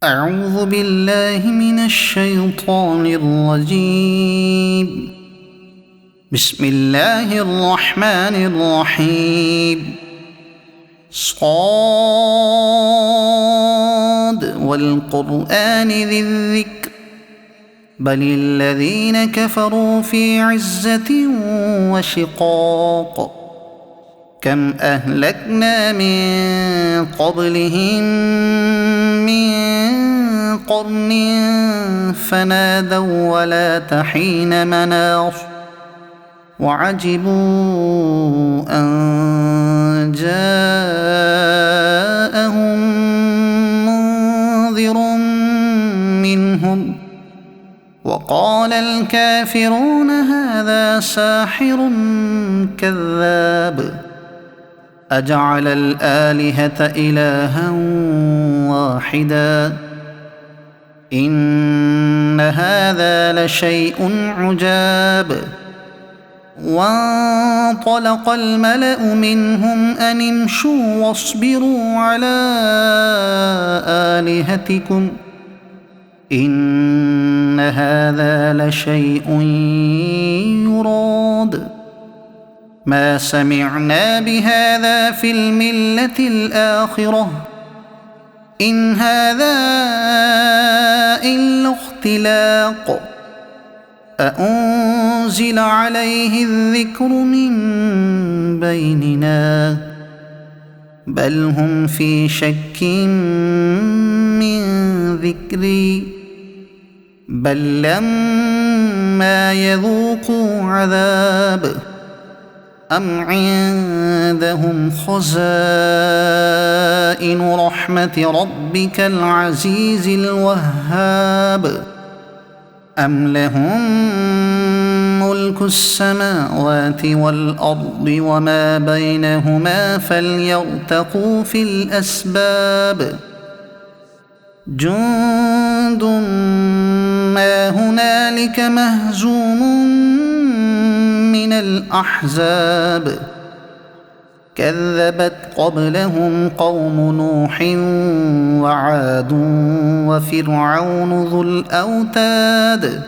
أعوذ بالله من الشيطان الرجيم. بسم الله الرحمن الرحيم. صاد والقرآن ذي الذكر بل الذين كفروا في عزة وشقاق. كم أهلكنا من قبلهم من قرن فنادوا ولا تحين مناص وعجبوا أن جاءهم منذر منهم وقال الكافرون هذا ساحر كذاب أجعل الآلهة إلها واحدا إن هذا لشيء عجاب. وانطلق الملأ منهم أن امشوا واصبروا على آلهتكم إن هذا لشيء يراد ما سمعنا بهذا في الملة الآخرة إن هذا إلا اختلاق أأنزل عليه الذكر من بيننا بل هم في شك من ذكري بل لما يذوقوا عذاب أم عندهم خزائن رحمة ربك العزيز الوهاب أم لهم ملك السماوات والأرض وما بينهما فليرتقوا في الأسباب جند ما هنالك مهزوم من الأحزاب كذبت قبلهم قوم نوح وعاد وفرعون ذو الأوتاد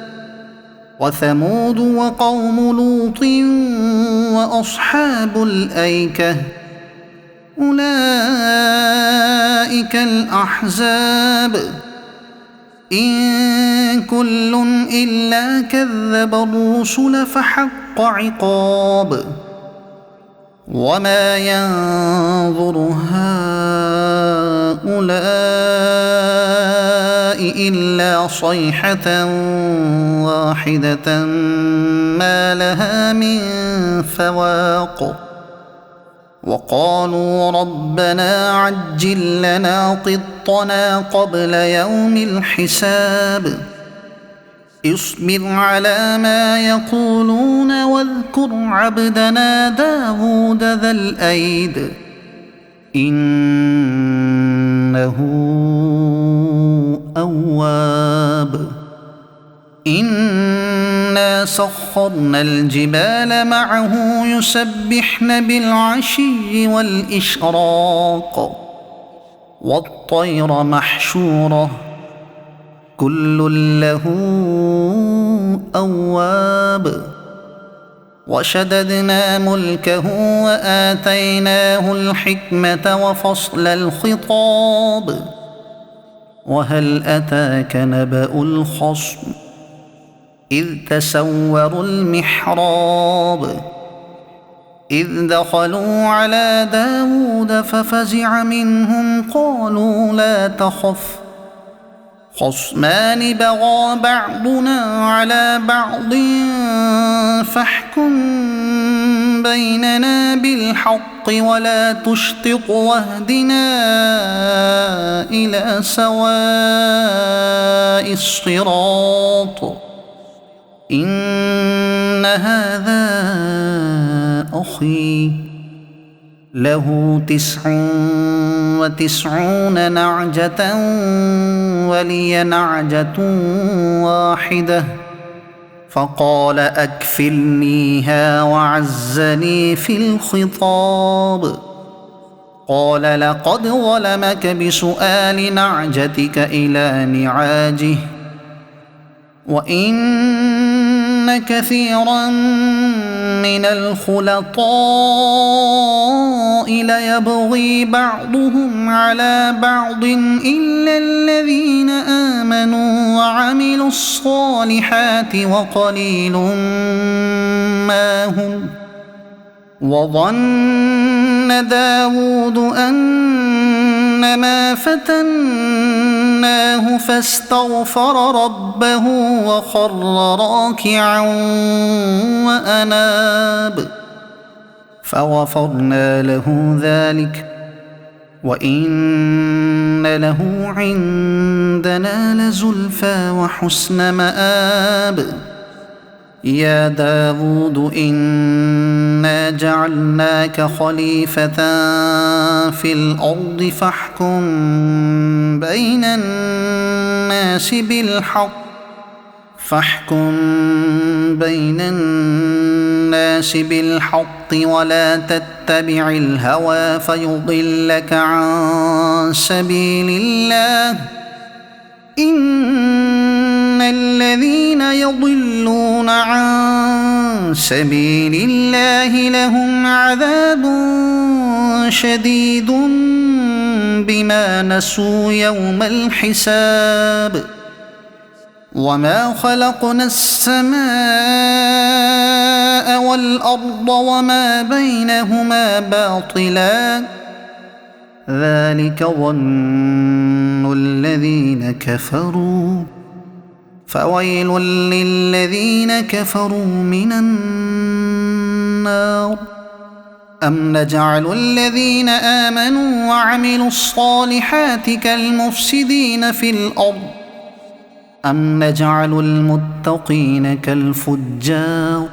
وثمود وقوم لوط وأصحاب الأيكة أولئك الأحزاب إن كل إلا كذب الرسل فحق عقاب وما ينظر هؤلاء إلا صيحة واحدة ما لها من فواق وقالوا ربنا عجل لنا قطنا قبل يوم الحساب اصبر على ما يقولون واذكر عبدنا داود ذا الأيد إنه أواب إنا سخرنا الجبال معه يسبحن بالعشي والإشراق والطير محشورة كل له أواب وشددنا ملكه وآتيناه الحكمة وفصل الخطاب وهل أتاك نبأ الخصم إذ تسوروا المحراب إذ دخلوا على داود ففزع منهم قالوا لا تخف خصمان بغى بعضنا على بعض فاحكم بيننا بالحق ولا تشطط واهدنا إلى سواء الصراط إن هذا أخي له 99 نعجة ولي نعجة واحدة فقال أكفلنيها وعزني في الخطاب قال لقد ظلمك بسؤال نعجتك إلى نعاجه وإن كثيرا من الخلطاء ليبغي بعضهم على بعض إلا الذين آمنوا وعملوا الصالحات وقليل ما هم. وظن داود أنما فتناه فاستغفر ربه وخر راكعا وأناب فغفرنا له ذلك وإن له عندنا لزلفى وحسن مآب. يا داود إنا جعلناك خليفة في الأرض فاحكم بين الناس بالحق ولا تتبع الهوى فيضلك عن سبيل الله. إن الذين يضلون عن سبيل الله لهم عذاب شديد بما نسوا يوم الحساب. وما خلقنا السماء والأرض وما بينهما باطلا ذلك ظن الذين كفروا فويل للذين كفروا من النار. أم نجعل الذين آمنوا وعملوا الصالحات كالمفسدين في الأرض أم نجعل المتقين كالفجار.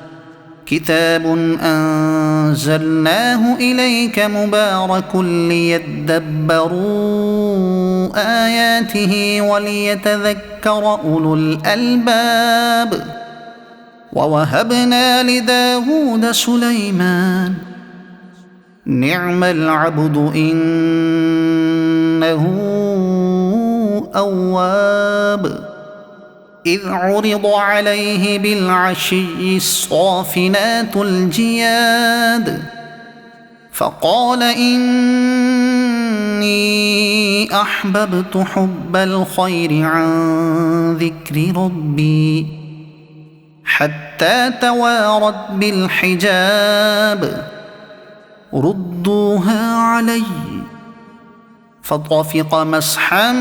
كتاب أنزلناه إليك مبارك ليدبروا آياته وليتذكر أولو الألباب. ووهبنا لداود سليمان نعم العبد إنه أواب. إذ عرض عليه بالعشي الصافنات الجياد فقال إني أحببت حب الخير عن ذكر ربي حتى توارت بالحجاب. ردوها علي فطفق مسحا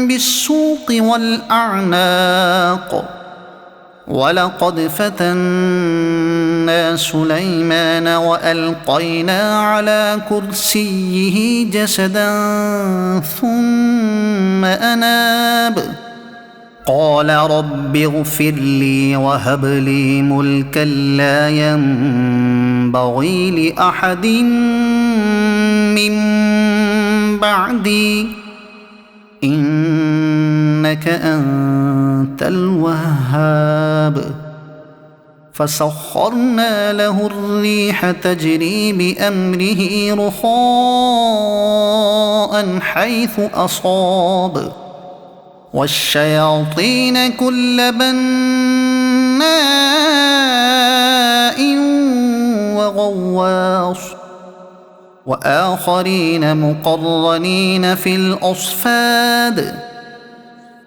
بالسوق والأعناق. ولقد فتنا سليمان وألقينا على كرسيه جسدا ثم أناب. قال رب اغفر لي وهب لي ملكا لا ينبغي لأحد من بعدي إنك أنت الوهاب. فسخرنا له الريح تجري بأمره رخاء حيث أصاب والشياطين كل بناء وغواص وآخرين مقرنين في الأصفاد.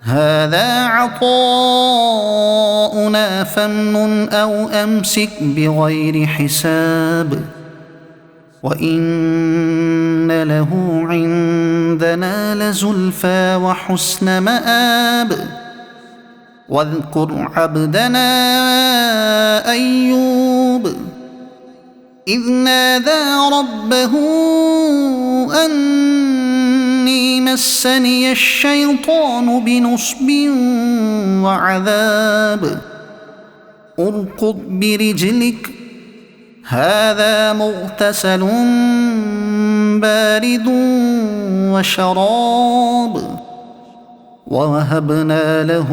هذا عطاؤنا فامنن أو أمسك بغير حساب. وإن له عندنا لزلفى وحسن مآب. واذكر عبدنا أيوب إذ نادى ربه أني مسني الشيطان بنصب وعذاب. اركض برجلك هذا مغتسل بارد وشراب. ووهبنا له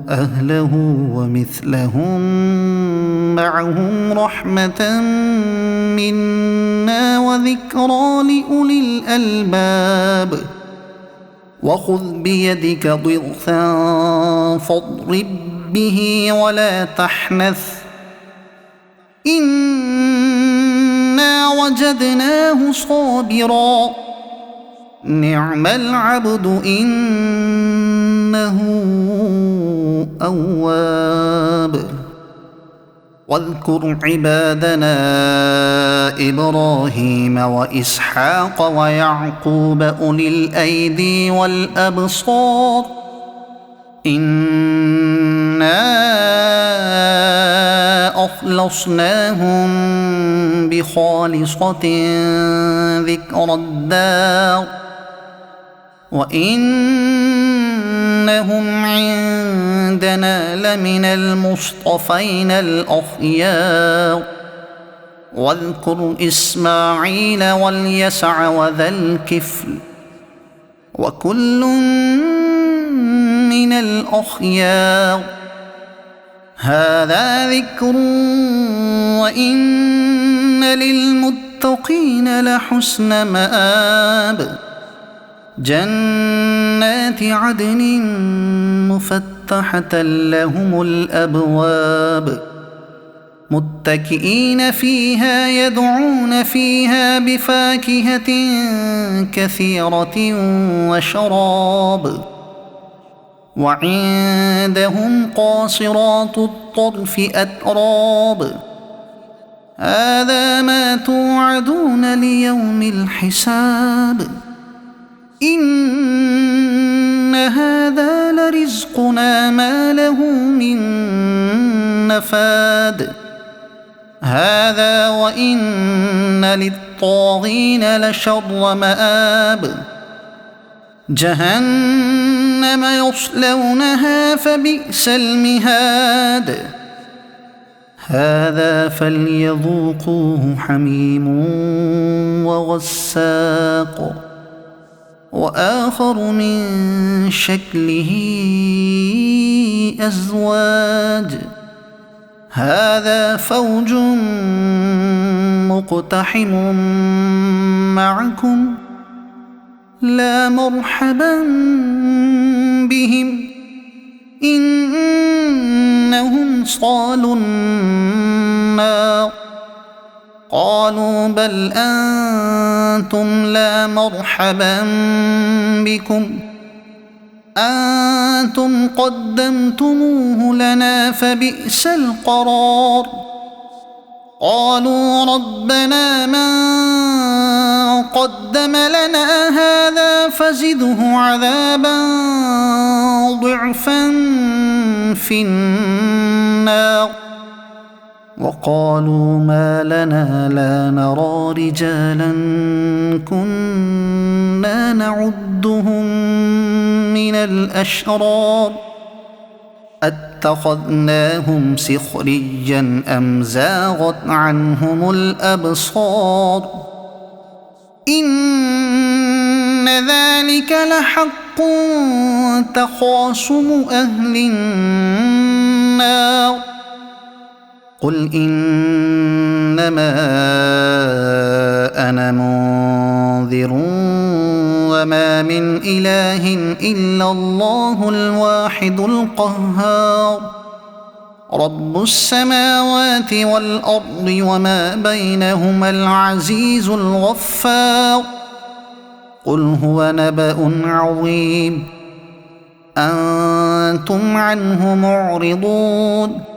أهله ومثلهم معهم رحمة منا وذكرى لأولي الألباب وخذ بيدك ضغثا فاضرب به ولا تحنث إنا وجدناه صابرا نعم العبد إنه أواب واذكر عبادنا إبراهيم وإسحاق ويعقوب أولي الأيدي والأبصار إنا أخلصناهم بخالصة ذكر الدار وإنهم عندنا لمن المصطفين الأخيار واذكر إسماعيل واليسع وذا الكفل وكل من الأخيار هذا ذكر وإن للمتقين لحسن مآب جنات عدن مفتحة لهم الأبواب متكئين فيها يدعون فيها بفاكهة كثيرة وشراب وعندهم قاصرات الطرف أتراب هذا ما توعدون ليوم الحساب إن هذا لرزقنا ما له من نفاد هذا وإن للطاغين لشر مآب جهنم يصلونها فبئس المهاد هذا فليذوقوه حميم وغساق وآخر من شكله أزواج هذا فوج مقتحم معكم لا مرحبا بهم إنهم صالوا النار قالوا بل أنتم لا مرحبا بكم أنتم قدمتموه لنا فبئس القرار قالوا ربنا من قدم لنا هذا فزده عذابا ضعفا في النار وقالوا ما لنا لا نرى رجالا كنا نعدهم من الأشرار أتخذناهم سخريا أم زاغت عنهم الأبصار إن ذلك لحق تخاصم أهل النار قل إنما أنا منذر وما من إله إلا الله الواحد القهار رب السماوات والأرض وما بينهما العزيز الغفار قل هو نبأ عظيم أنتم عنه معرضون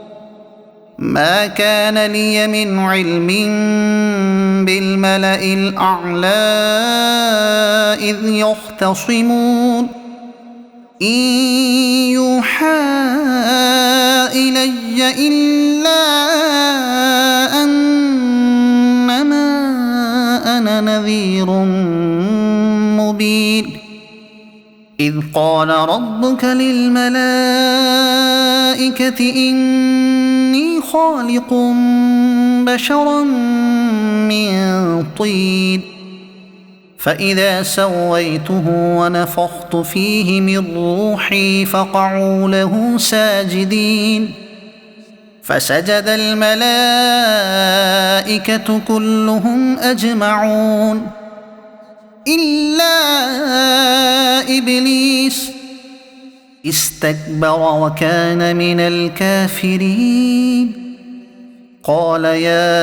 ما كان لي من علم بالملأ الأعلى إذ يختصمون إن يوحى إلي إلا أنما أنا نذير مبين إذ قال ربك للملائكة إني خالق بشرا من طين فإذا سويته ونفخت فيه من روحي فقعوا له ساجدين فسجد الملائكة كلهم أجمعون إلا إبليس استكبر وكان من الكافرين. قال يا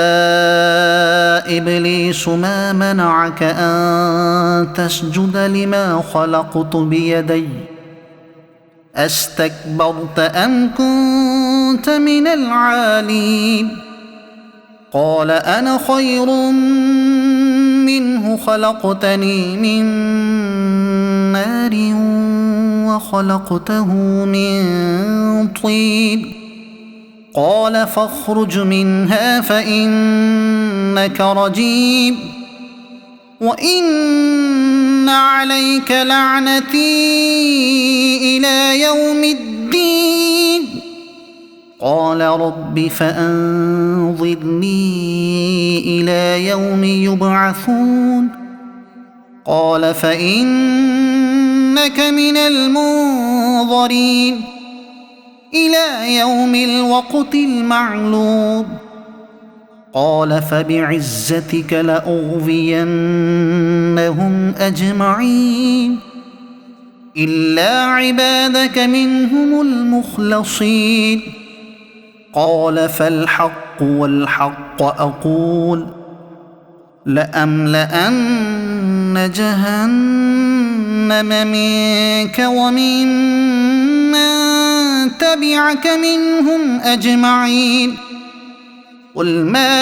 إبليس ما منعك أن تسجد لما خلقت بيدي أستكبرت أم كنت من العالين؟ قال أنا خير منه خلقتني من نار وخلقته من طين. قال فاخرج منها فإنك رجيم وإن عليك لعنتي إلى يوم الدين. قال رب فأنظرني إلى يوم يبعثون. قال فإنك من المنظرين إلى يوم الوقت المعلوم. قال فبعزتك لأغوينهم أجمعين إلا عبادك منهم المخلصين. قال فالحق والحق أقول لأملأن جهنم منك ومن من تبعك منهم أجمعين. قل ما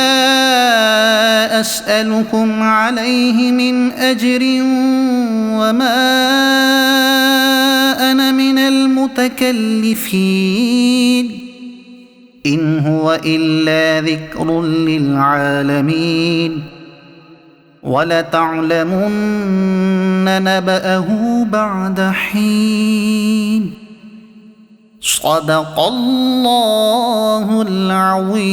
أسألكم عليه من أجر وما أنا من المتكلفين إن هو إلا ذكر للعالمين ولتعلمن نبأه بعد حين. صدق الله العظيم.